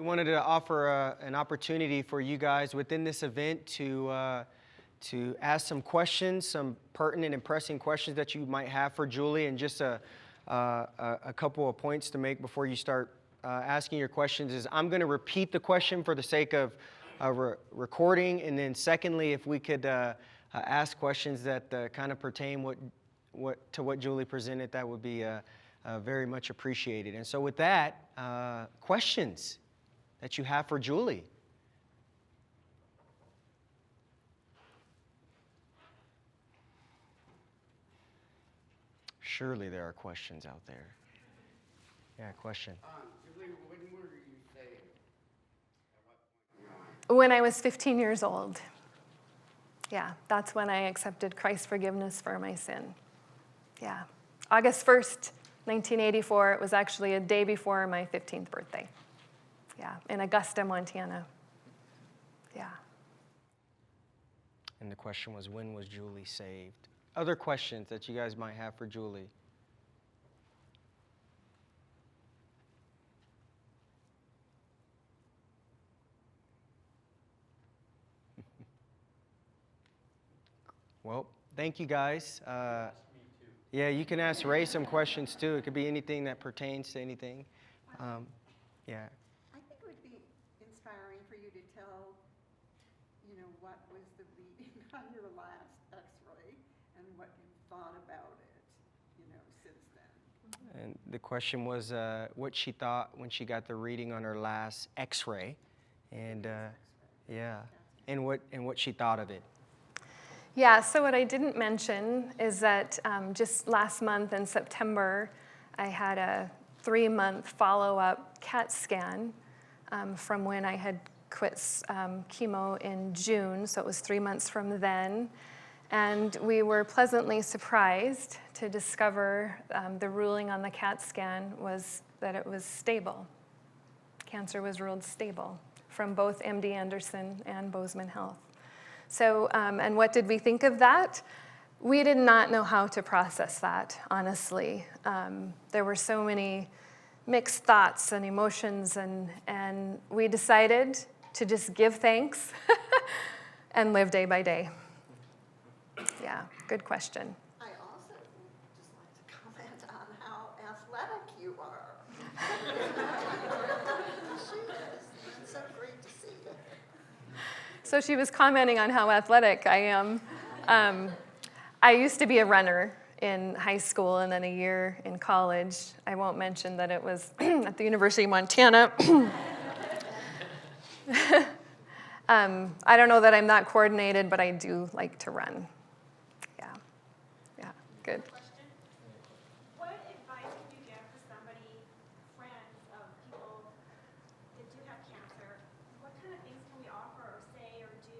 We wanted to offer an opportunity for you guys within this event to ask some questions, some pertinent and pressing questions that you might have for Julie, and just a couple of points to make before you start asking your questions is I'm going to repeat the question for the sake of recording, and then secondly, if we could ask questions that kind of pertain to what Julie presented, that would be very much appreciated. And so with that, questions that you have for Julie. Surely there are questions out there. Yeah, question. Julie, when were you saved? When I was 15 years old. Yeah, that's when I accepted Christ's forgiveness for my sin. Yeah. August 1st, 1984. It was actually a day before my 15th birthday. Yeah, in Augusta, Montana. Yeah. And the question was, when was Julie saved? Other questions that you guys might have for Julie? Well, thank you guys. Yeah, you can ask Ray some questions too. It could be anything that pertains to anything. Yeah. I think it would be inspiring for you to tell, what was the reading on your last X-ray and what you thought about it, since then. And the question was what she thought when she got the reading on her last X-ray, and yeah, and what she thought of it. Yeah, so what I didn't mention is that just last month in September, I had a 3-month follow-up CAT scan from when I had quit chemo in June, so it was 3 months from then. And we were pleasantly surprised to discover the ruling on the CAT scan was that it was stable. Cancer was ruled stable from both MD Anderson and Bozeman Health. So, and what did we think of that? We did not know how to process that, honestly. There were so many mixed thoughts and emotions, and we decided to just give thanks and live day by day. Yeah, good question. I also would just like to comment on how athletic you are. She is. It's so great to see you. So she was commenting on how athletic I am. I used to be a runner in high school and then a year in college. I won't mention that it was at the University of Montana. I don't know that I'm that coordinated, but I do like to run. Yeah, good. Question. What advice would you give for somebody, friends of people that do have cancer? What kind of things can we offer or say or do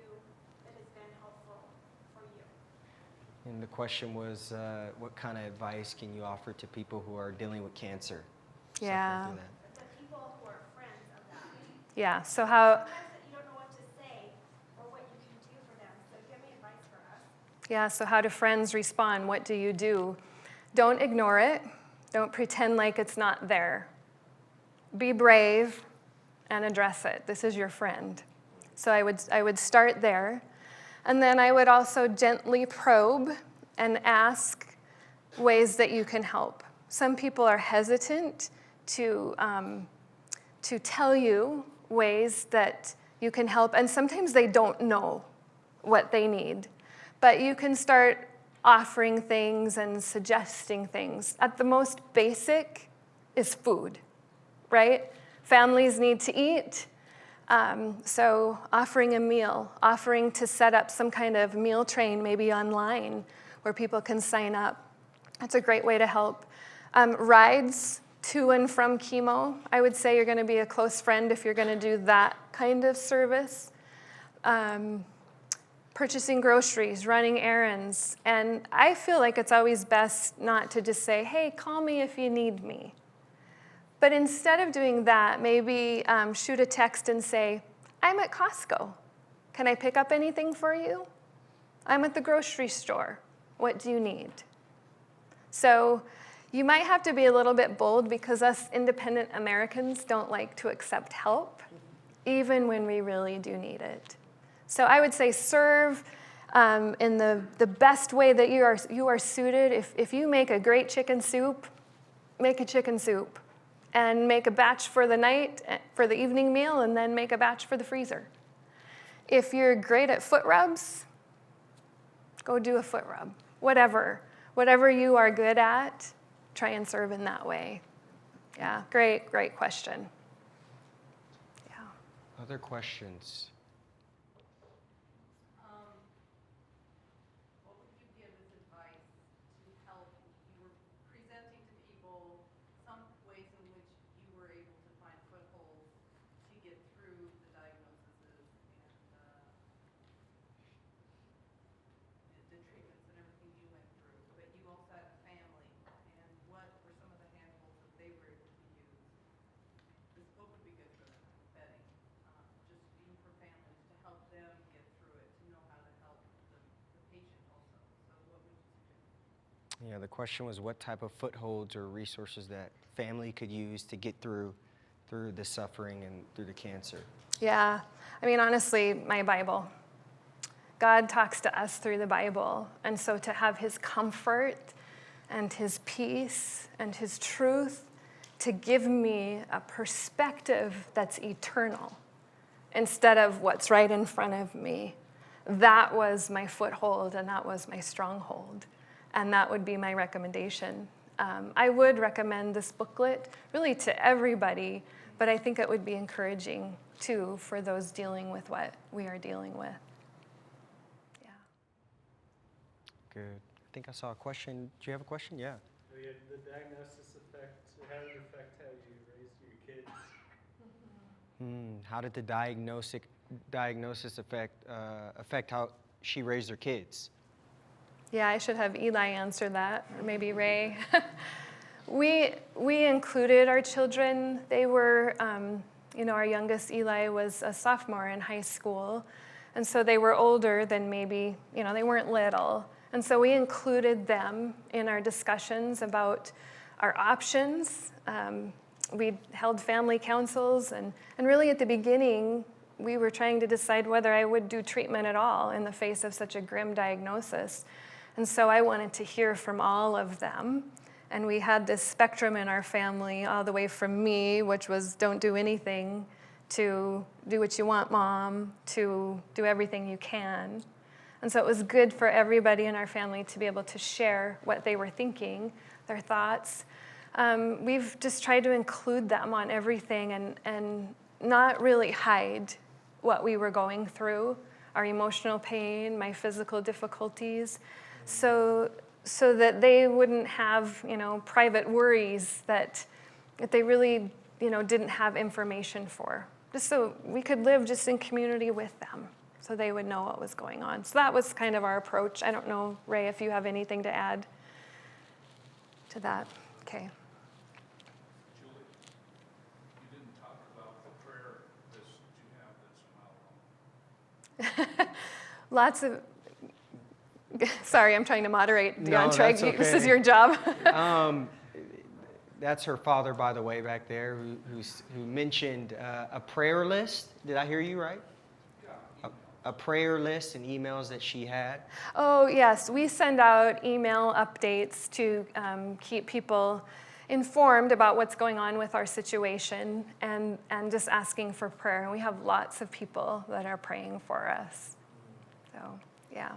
that has been helpful for you? And the question was, what kind of advice can you offer to people who are dealing with cancer? Yeah. The people who are friends of that. Yeah, so how... Sometimes you don't know what to say or what you can do for them, so give me advice for us. Yeah, so how do friends respond? What do you do? Don't ignore it. Don't pretend like it's not there. Be brave and address it. This is your friend. So I would start there. And then I would also gently probe and ask ways that you can help. Some people are hesitant to tell you ways that you can help, and sometimes they don't know what they need. But you can start offering things and suggesting things. At the most basic is food, right? Families need to eat. So offering a meal, offering to set up some kind of meal train, maybe online, where people can sign up. That's a great way to help. Rides to and from chemo. I would say you're going to be a close friend if you're going to do that kind of service. Purchasing groceries, running errands. And I feel like it's always best not to just say, hey, call me if you need me. But instead of doing that, maybe shoot a text and say, I'm at Costco. Can I pick up anything for you? I'm at the grocery store. What do you need? So You might have to be a little bit bold because us independent Americans don't like to accept help, even when we really do need it. So I would say serve in the best way that you are suited. If you make a great chicken soup, make a chicken soup. And make a batch for the night, for the evening meal, and then make a batch for the freezer. If you're great at foot rubs, go do a foot rub. Whatever you are good at, try and serve in that way. Yeah, great question. Yeah. Other questions? What would you give as advice to help? You were presenting to people some ways in which you were able to find footholds to get through the diagnoses and the treatments and everything you went through. But you also had a family, and what were some of the handholds that they were able to use? This book would be good for them, Betty, just even for families to help them get through it, to know how to help the patient also. So what would you suggest? Yeah, the question was what type of footholds or resources that family could use to get through the suffering and through the cancer. Yeah, I mean, honestly, my Bible. God talks to us through the Bible. And so to have his comfort and his peace and his truth to give me a perspective that's eternal instead of what's right in front of me, that was my foothold and that was my stronghold. And that would be my recommendation. I would recommend this booklet really to everybody, but I think it would be encouraging too for those dealing with what we are dealing with. Yeah. Good. I think I saw a question. Do you have a question? Yeah. Oh, yeah, did the diagnosis how did it affect how you raised your kids? How did the diagnosis affect how she raised her kids? Yeah, I should have Eli answer that, or maybe Ray. We included our children. They were, our youngest Eli was a sophomore in high school, and so they were older than maybe, they weren't little. And so we included them in our discussions about our options. We held family councils, and really at the beginning, we were trying to decide whether I would do treatment at all in the face of such a grim diagnosis. And so I wanted to hear from all of them. And we had this spectrum in our family, all the way from me, which was don't do anything, to do what you want, Mom, to do everything you can. And so it was good for everybody in our family to be able to share what they were thinking, their thoughts. We've just tried to include them on everything and not really hide what we were going through, our emotional pain, my physical difficulties, so that they wouldn't have, private worries that they really, didn't have information for. Just so we could live just in community with them, so they would know what was going on. So that was kind of our approach. I don't know, Ray, if you have anything to add to that. Okay. Julie, you didn't talk about the prayer list that you have that's a mile long. Lots of, sorry, I'm trying to moderate, No, DeAndre. that's okay. This is your job. That's her father, by the way, back there, who mentioned a prayer list. Did I hear you right? Yeah. A prayer list and emails that she had. Oh, yes. We send out email updates to keep people informed about what's going on with our situation and just asking for prayer. And we have lots of people that are praying for us. So, yeah.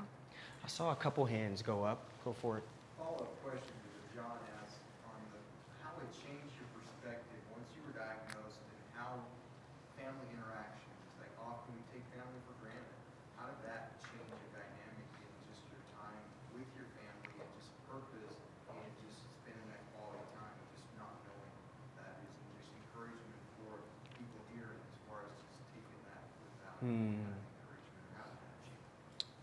I saw a couple hands go up. Go for it. Follow-up question to what John asked on how it changed your perspective once you were diagnosed and how family interactions, like often we take family for granted. How did that change the dynamic in just your time with your family and just purpose and just spending that quality time and just not knowing that is and just encouragement for people here as far as just taking that without encouragement? How did that change?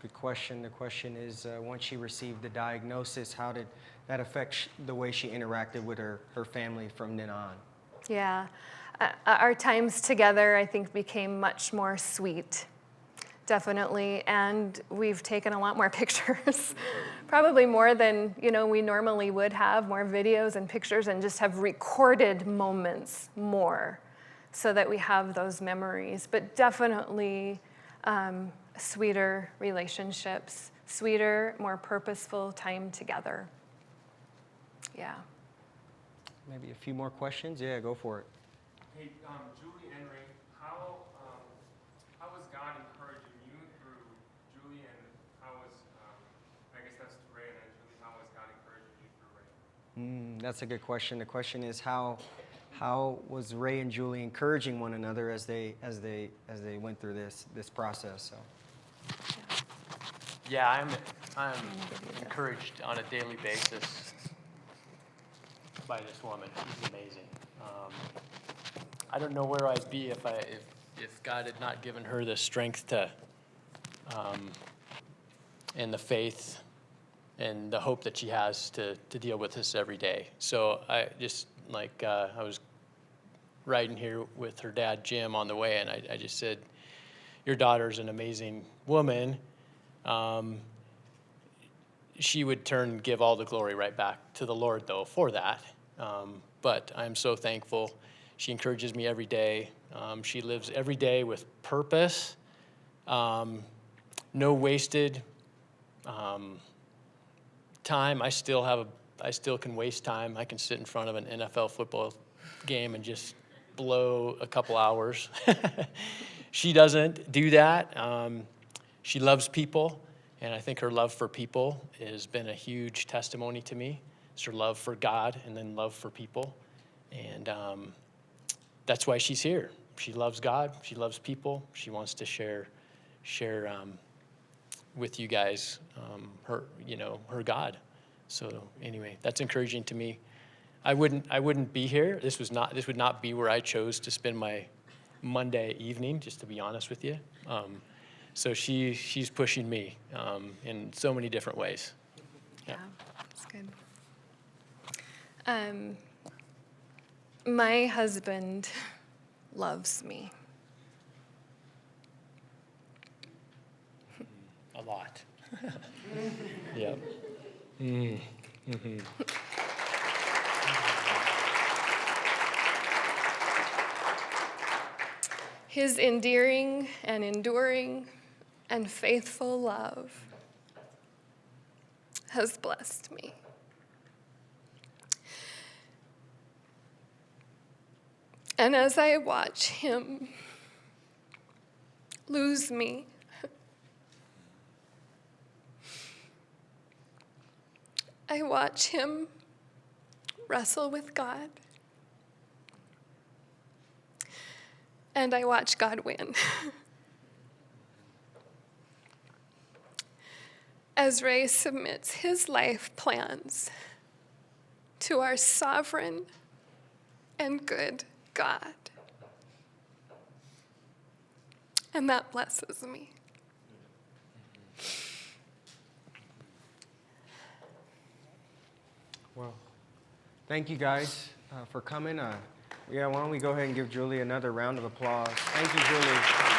Good question. The question is, once she received the diagnosis, how did that affect the way she interacted with her family from then on? Yeah. Our times together, I think, became much more sweet definitely. And we've taken a lot more pictures, probably more than we normally would have, more videos and pictures, and just have recorded moments more so that we have those memories. But definitely sweeter relationships, sweeter, more purposeful time together. Yeah. Maybe a few more questions? Yeah, go for it. Hey, Julie and Ray, how is God encouraging you through Julie, and how is, I guess that's Ray and then Julie, how is God encouraging you through Ray? That's a good question. The question is how was Ray and Julie encouraging one another as they went through this process? So. Yeah, I'm encouraged on a daily basis by this woman. She's amazing. I don't know where I'd be if God had not given her the strength to, and the faith and the hope that she has to deal with this every day. So I just, I was riding here with her dad, Jim, on the way, and I just said, your daughter's an amazing woman. She would turn and give all the glory right back to the Lord, though, for that. But I'm so thankful. She encourages me every day. She lives every day with purpose. No wasted time. I still can waste time. I can sit in front of an NFL football game and just blow a couple hours. She doesn't do that. She loves people, and I think her love for people has been a huge testimony to me. It's her love for God and then love for people. And that's why she's here. She loves God. She loves people. She wants to share with you guys her God. So anyway, that's encouraging to me. I wouldn't be here. This would not be where I chose to spend my Monday evening, just to be honest with you. So she's pushing me in so many different ways. Yeah, that's good. My husband loves me. A lot. Yep. Mm-hmm. His endearing and enduring and faithful love has blessed me. And as I watch him lose me, I watch him wrestle with God. And I watch God win. As Ray submits his life plans to our sovereign and good God. And that blesses me. Well, thank you guys for coming. Why don't we go ahead and give Julie another round of applause. Thank you, Julie.